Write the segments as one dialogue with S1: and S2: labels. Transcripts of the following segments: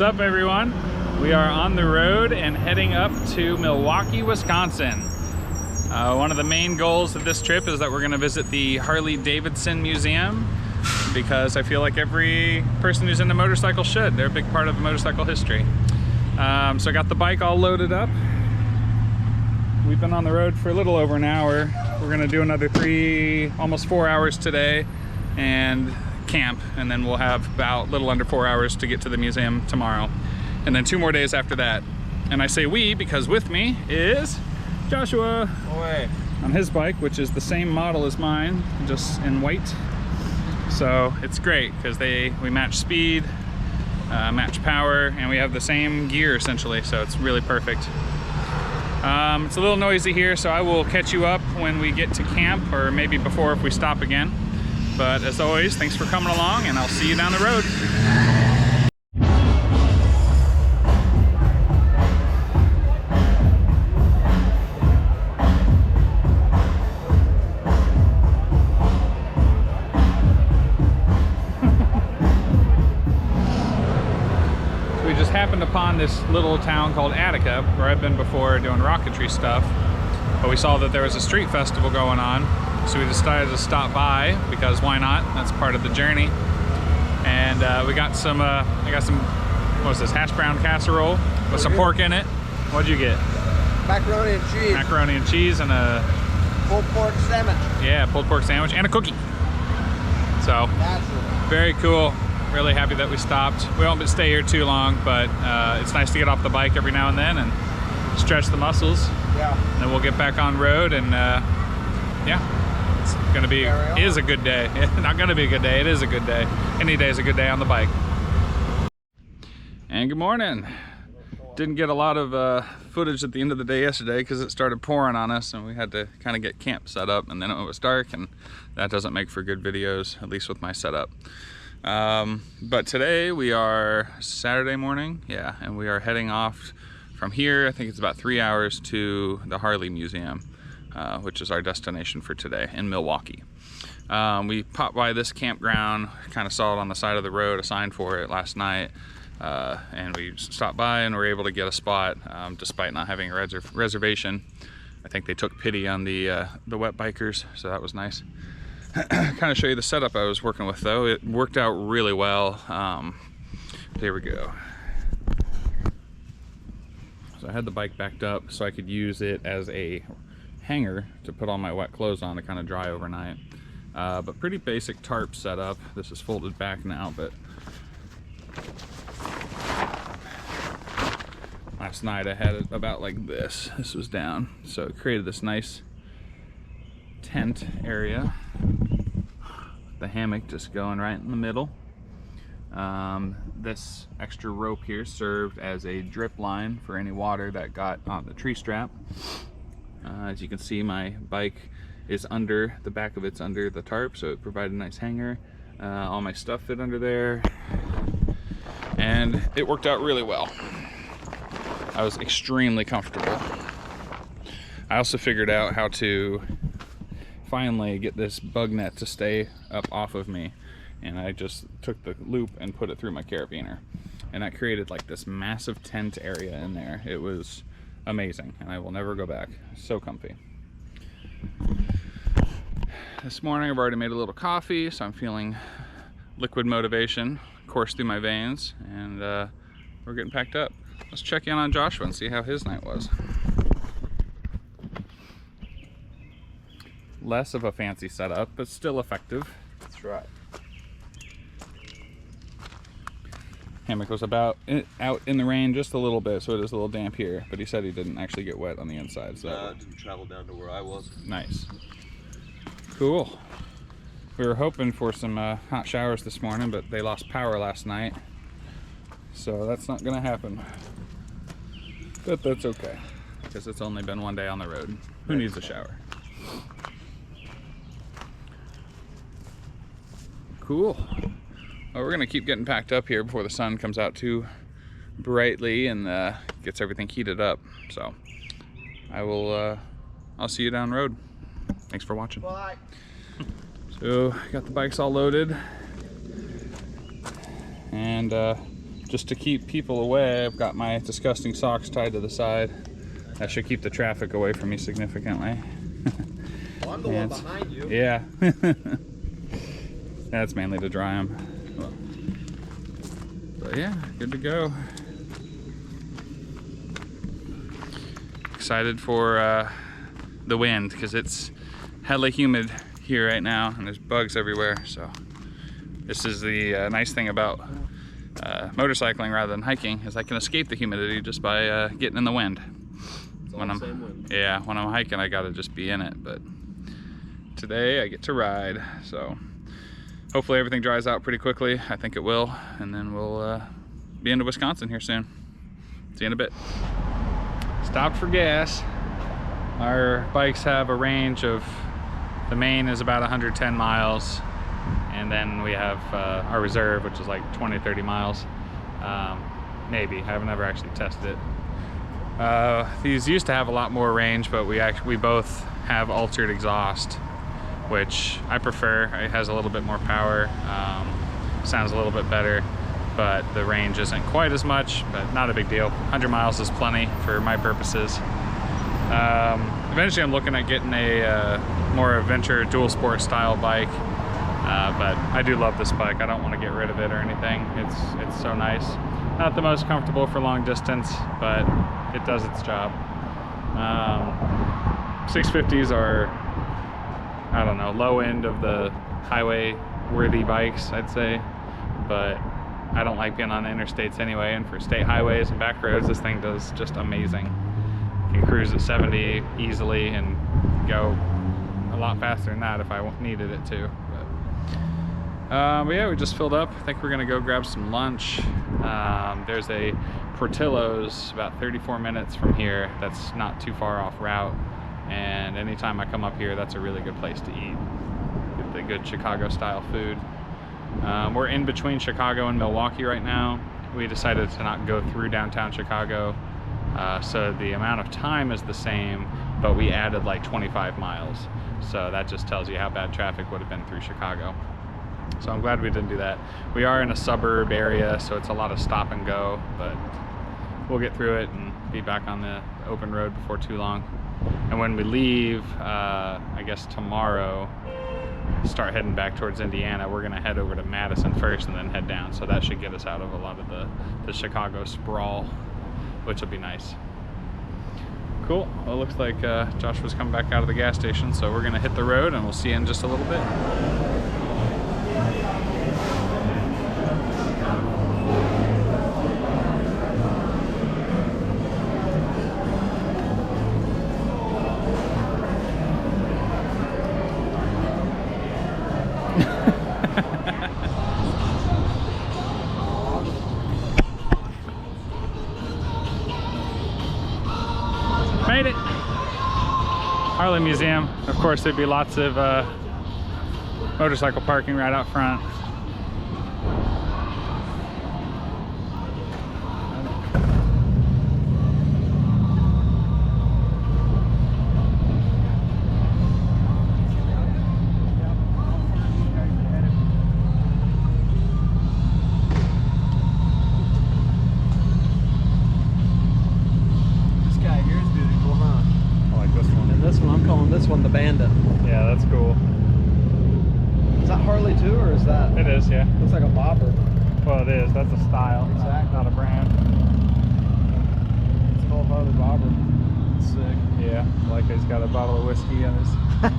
S1: up, everyone? We are on the road and heading up to Milwaukee, Wisconsin. One of the main goals of this trip is that we're going to visit the Harley Davidson Museum, because I feel like every person who's into motorcycles should. They're a big part of motorcycle history. So I got the bike all loaded up. We've been on the road for a little over an hour. We're going to do another almost 4 hours today and camp, and then we'll have about a little under 4 hours to get to the museum tomorrow, and then 2 more days after that. And I say we because with me is Joshua.
S2: Away.
S1: On his bike, which is the same model as mine, just in white. So it's great because we match speed, match power, and we have the same gear essentially, so it's really perfect. It's a little noisy here, so I will catch you up when we get to camp, or maybe before if we stop again. But as always, thanks for coming along, and I'll see you down the road. Happened upon this little town called Attica, where I've been before doing rocketry stuff, but we saw that there was a street festival going on, so we decided to stop by because why not? That's part of the journey. And we got some I got some, what was this, hash brown casserole with some pork in it. What'd you get?
S2: Macaroni and cheese.
S1: Macaroni and cheese and a
S2: pulled pork sandwich.
S1: Yeah, pulled pork sandwich and a cookie. So very cool. Really happy that we stopped. We won't stay here too long, but it's nice to get off the bike every now and then and stretch the muscles.
S2: Yeah.
S1: And then we'll get back on road, and yeah, it's gonna be, is a good day. Not gonna be a good day, it is a good day. Any day is a good day on the bike. And good morning. Didn't get a lot of footage at the end of the day yesterday because it started pouring on us and we had to kind of get camp set up, and then it was dark, and that doesn't make for good videos, at least with my setup. But today we are Saturday morning, yeah, and we are heading off from here. I think it's about 3 hours to the Harley Museum, which is our destination for today in Milwaukee. We popped by this campground, kind of saw it on the side of the road, a sign for it last night, and we stopped by and were able to get a spot despite not having a reservation. I think they took pity on the wet bikers, so that was nice. Kind of show you the setup I was working with though. It worked out really well. There we go. So I had the bike backed up so I could use it as a hanger to put all my wet clothes on to kind of dry overnight. But pretty basic tarp setup. This is folded back now, but last night I had it about like this. This was down, so it created this nice tent area. The hammock just going right in the middle. This extra rope here served as a drip line for any water that got on the tree strap. As you can see, my bike is under, the back of it's under the tarp, so it provided a nice hanger. All my stuff fit under there, and it worked out really well. I was extremely comfortable. I also figured out how to finally get this bug net to stay up off of me, and I just took the loop and put it through my carabiner, and that created like this massive tent area in there. It was amazing, and I will never go back. So comfy. This morning I've already made a little coffee, so I'm feeling liquid motivation course through my veins, and we're getting packed up. Let's check in on Joshua and see how his night was. Less of a fancy setup, but still effective.
S2: That's right.
S1: Hammock was out in the rain just a little bit, so it is a little damp here, but he said he didn't actually get wet on the inside. So
S2: it didn't travel down to where I was.
S1: Nice. Cool. We were hoping for some hot showers this morning, but they lost power last night, so that's not gonna happen. But that's okay, because it's only been 1 day on the road. Who needs a shower? Cool. Well, we're gonna keep getting packed up here before the sun comes out too brightly and gets everything heated up. So I'll see you down the road. Thanks for watching.
S2: Bye.
S1: So got the bikes all loaded, and just to keep people away, I've got my disgusting socks tied to the side. That should keep the traffic away from me significantly.
S2: Well, I'm the one behind you.
S1: Yeah. That's mainly to dry them. But yeah, good to go. Excited for the wind, because it's hella humid here right now and there's bugs everywhere. So this is the nice thing about motorcycling rather than hiking, is I can escape the humidity just by getting in the wind. When I'm hiking, I gotta just be in it, but today I get to ride. So hopefully everything dries out pretty quickly. I think it will, and then we'll be into Wisconsin here soon. See you in a bit. Stopped for gas. Our bikes have a range of, the main is about 110 miles, and then we have our reserve, which is like 20-30 miles. Maybe, I've never actually tested it. These used to have a lot more range, but we both have altered exhaust, which I prefer. It has a little bit more power, sounds a little bit better, but the range isn't quite as much, but not a big deal. 100 miles is plenty for my purposes. Eventually I'm looking at getting a more adventure dual sport style bike, but I do love this bike. I don't want to get rid of it or anything. It's so nice. Not the most comfortable for long distance, but it does its job. 650s are, I don't know, low end of the highway worthy bikes, I'd say, but I don't like being on the interstates anyway, and for state highways and back roads, this thing does just amazing. You can cruise at 70 easily and go a lot faster than that if I needed it to. But yeah, we just filled up. I think we're gonna go grab some lunch. There's a Portillo's about 34 minutes from here that's not too far off route, and anytime I come up here, that's a really good place to eat. Get the good Chicago style food. We're in between Chicago and Milwaukee right now. We decided to not go through downtown Chicago, so the amount of time is the same, but we added like 25 miles. So that just tells you how bad traffic would have been through Chicago. So I'm glad we didn't do that. We are in a suburb area, so it's a lot of stop and go, but we'll get through it and be back on the open road before too long. And when we leave, I guess tomorrow, start heading back towards Indiana, we're gonna head over to Madison first and then head down. So that should get us out of a lot of the Chicago sprawl, which will be nice. Cool. Well, it looks like Joshua's coming back out of the gas station, so we're gonna hit the road and we'll see you in just a little bit. Made it! Harley Museum. Of course, there'd be lots of motorcycle parking right out front.
S2: This one, the Bandit.
S1: Yeah, that's cool.
S2: Is that Harley too, or is that?
S1: It is, yeah.
S2: Looks like a bobber.
S1: Well, it is. That's a style,
S2: exactly.
S1: Not a brand.
S2: It's called Harley bobber. It's sick.
S1: Yeah, like he's got a bottle of whiskey in his.
S2: Yeah,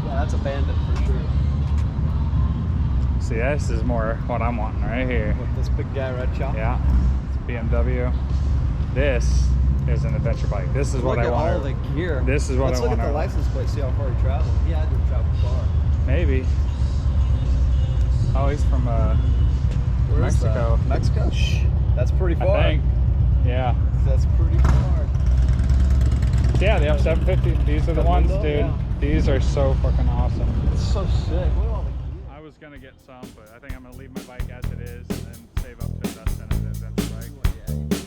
S2: that's a Bandit for sure.
S1: See, this is more what I'm wanting right here.
S2: With this big guy, red chop.
S1: Yeah, it's a BMW. This is an adventure bike. This is what I want.
S2: Look at all the gear.
S1: This is what I want.
S2: Let's look at the license plate, see how far he traveled. He had to have traveled far.
S1: Maybe. Oh, he's from Mexico.
S2: Mexico? Shh. That's pretty far.
S1: I think. Yeah.
S2: That's pretty far.
S1: Yeah, the F750. These are the ones, dude. Yeah. These are so fucking awesome.
S2: It's so sick. Look at all the gear.
S1: I was gonna get some, but I think I'm gonna leave my bike as it is and then save up to invest in an adventure bike.
S2: Yeah.